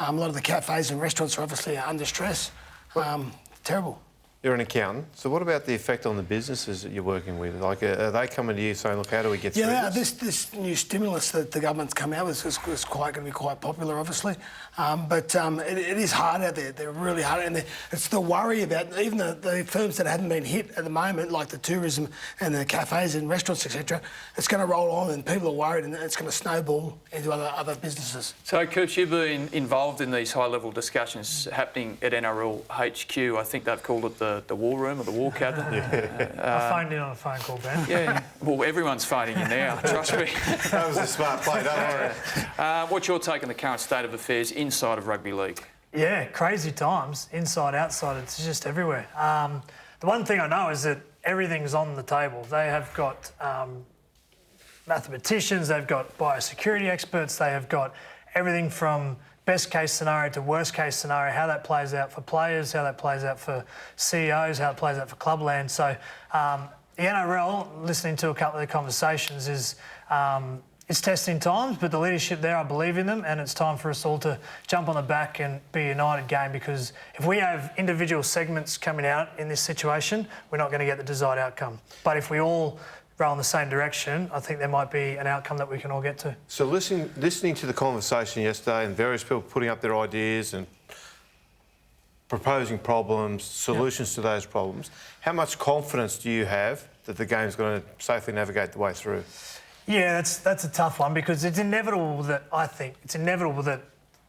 A lot of the cafes and restaurants are obviously under stress. Terrible. You're an accountant, so what about the effect on the businesses that you're working with? Like, are they coming to you saying, look, how do we get through this? This new stimulus that the government's come out with is going to be quite popular, obviously. But it is hard out there. They're really hard. And it's the worry about even the firms that haven't been hit at the moment, like the tourism and the cafes and restaurants, etc. It's going to roll on and people are worried and it's going to snowball into other businesses. So, Coops, you've been involved in these high-level discussions happening at NRL HQ. I think they've called it the war room or the war cabinet. I phoned in on a phone call, Ben. Yeah, well, everyone's phoning in now, trust me. That was a smart play, don't worry. What's your take on the current state of affairs inside of rugby league? Yeah, crazy times, inside, outside, it's just everywhere. The one thing I know is that everything's on the table. They have got mathematicians, they've got biosecurity experts, they have got everything from best case scenario to worst case scenario, how that plays out for players, how that plays out for CEOs, how it plays out for clubland. So the NRL, listening to a couple of the conversations, is it's testing times, but the leadership there, I believe in them, and it's time for us all to jump on the back and be a united game, because if we have individual segments coming out in this situation, we're not going to get the desired outcome. But if we all row in the same direction, I think there might be an outcome that we can all get to. So listening to the conversation yesterday and various people putting up their ideas and proposing problems, solutions to those problems, how much confidence do you have that the game's going to safely navigate the way through? Yeah, that's a tough one, because it's inevitable that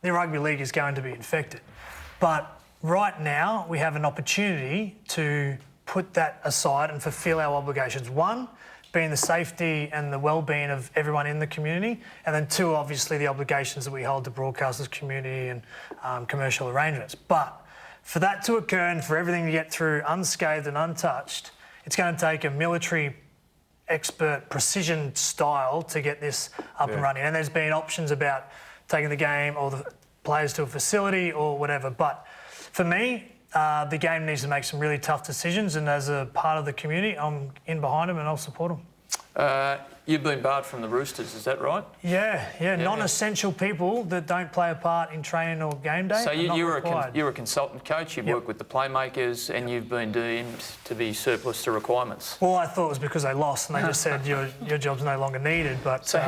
the rugby league is going to be infected. But right now we have an opportunity to put that aside and fulfil our obligations. One, being the safety and the well-being of everyone in the community, and then two, obviously the obligations that we hold to broadcasters, community and commercial arrangements. But for that to occur and for everything to get through unscathed and untouched, it's going to take a military expert precision style to get this up and running. And there's been options about taking the game or the players to a facility or whatever. But for me, the game needs to make some really tough decisions, and as a part of the community, I'm in behind them and I'll support them. You've been barred from the Roosters, is that right? Yeah. Non-essential people that don't play a part in training or game day. So you're a consultant coach, you work with the playmakers, and you've been deemed to be surplus to requirements. Well, I thought it was because they lost and they just said your job's no longer needed. But so,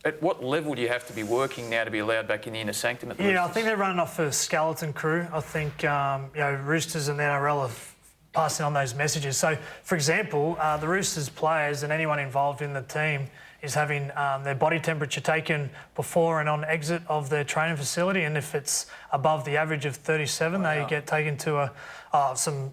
at what level do you have to be working now to be allowed back in the inner sanctum at the Roosters? I think they're running off a skeleton crew. I think Roosters and the NRL have passing on those messages. So, for example, the Roosters players and anyone involved in the team is having their body temperature taken before and on exit of their training facility, and if it's above the average of 37, they get taken to some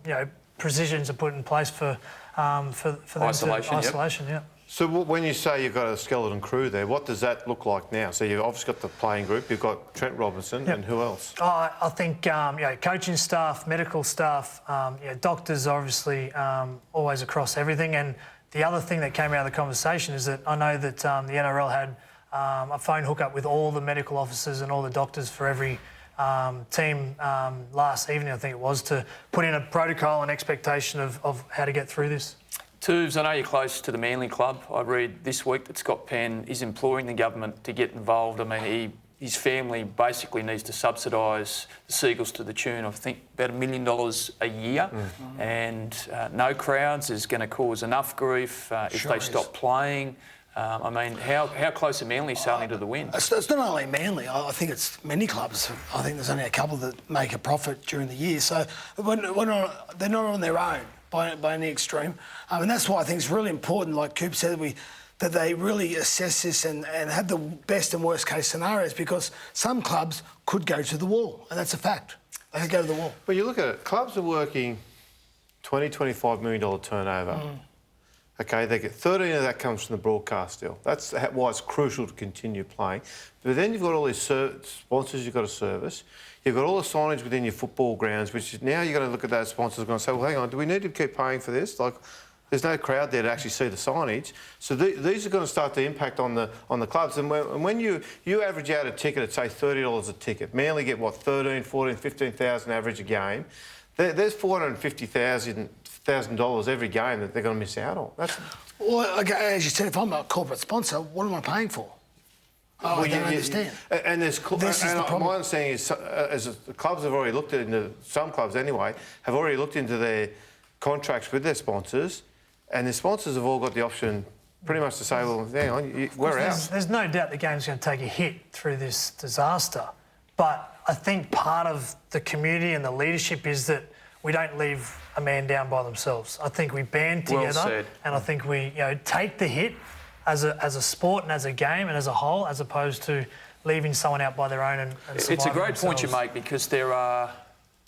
precisions are put in place for them isolation. Yeah. So when you say you've got a skeleton crew there, what does that look like now? So you've obviously got the playing group, you've got Trent Robinson, and who else? I think coaching staff, medical staff, doctors obviously always across everything. And the other thing that came out of the conversation is that I know that the NRL had a phone hookup with all the medical officers and all the doctors for every team last evening, I think it was, to put in a protocol and expectation of how to get through this. Toovs, I know you're close to the Manly Club. I read this week that Scott Penn is imploring the government to get involved. I mean, his family basically needs to subsidise the Seagulls to the tune of, I think, about $1 million a year. Mm-hmm. And no crowds is going to cause enough grief if they stop playing. How close are Manly sailing to the win? It's not only Manly. I think it's many clubs. I think there's only a couple that make a profit during the year. So they're not on their own by any extreme. And that's why I think it's really important, like Coop said, that they really assess this and have the best and worst case scenarios, because some clubs could go to the wall, and that's a fact. They could go to the wall. But you look at it, clubs are working $25 million turnover. Mm. Okay, they get 13 of that comes from the broadcast deal. That's why it's crucial to continue playing. But then you've got all these sponsors you've got to service. You've got all the signage within your football grounds, which is now you've got to look at those sponsors and say, well, hang on, do we need to keep paying for this? Like, there's no crowd there to actually see the signage. So these are going to start to impact on the clubs. And when you average out a ticket at, say, $30 a ticket, Manly get, what, 13, 14, 15,000 average a game. There's $450,000 every game that they're going to miss out on. Well, as you said, if I'm a corporate sponsor, what am I paying for? Oh, I don't understand. And there's This is the problem. my understanding is, as the clubs have already looked into, some clubs anyway, have already looked into their contracts with their sponsors, and the sponsors have all got the option pretty much to say, well, hang on, we're out. There's no doubt the game's going to take a hit through this disaster. But I think part of the community and the leadership is that we don't leave a man down by themselves. I think we band Well together, said. and I think we take the hit as a sport and as a game and as a whole, as opposed to leaving someone out by their own and It's a surviving great point you themselves. make, because there are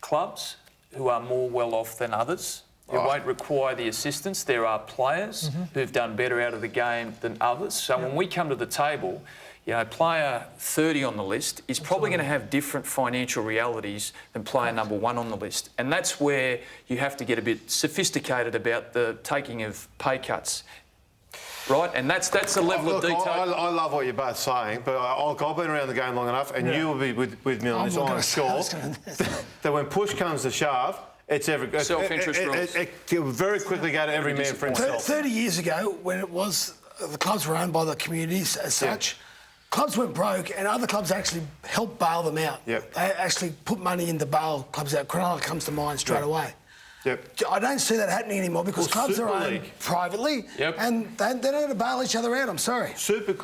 clubs who are more well off than others. It won't require the assistance. There are players who've done better out of the game than others. So when we come to the table, player 30 on the list is probably going to have different financial realities than player number 1 on the list. And that's where you have to get a bit sophisticated about the taking of pay cuts. Right? And that's the level of detail. I love what you're both saying, but I've been around the game long enough, and you will be with me on this, I'm sure, that when push comes to shove, it's Self-interest rules. It will very quickly go to every man for himself. 30 years ago, when it was the clubs were owned by the communities as such, clubs went broke, and other clubs actually helped bail them out. Yep. They actually put money in to bail clubs out. Cronulla comes to mind straight away. Yep. I don't see that happening anymore because clubs Super are owned League. privately, and they're not going to bail each other out. I'm sorry. Super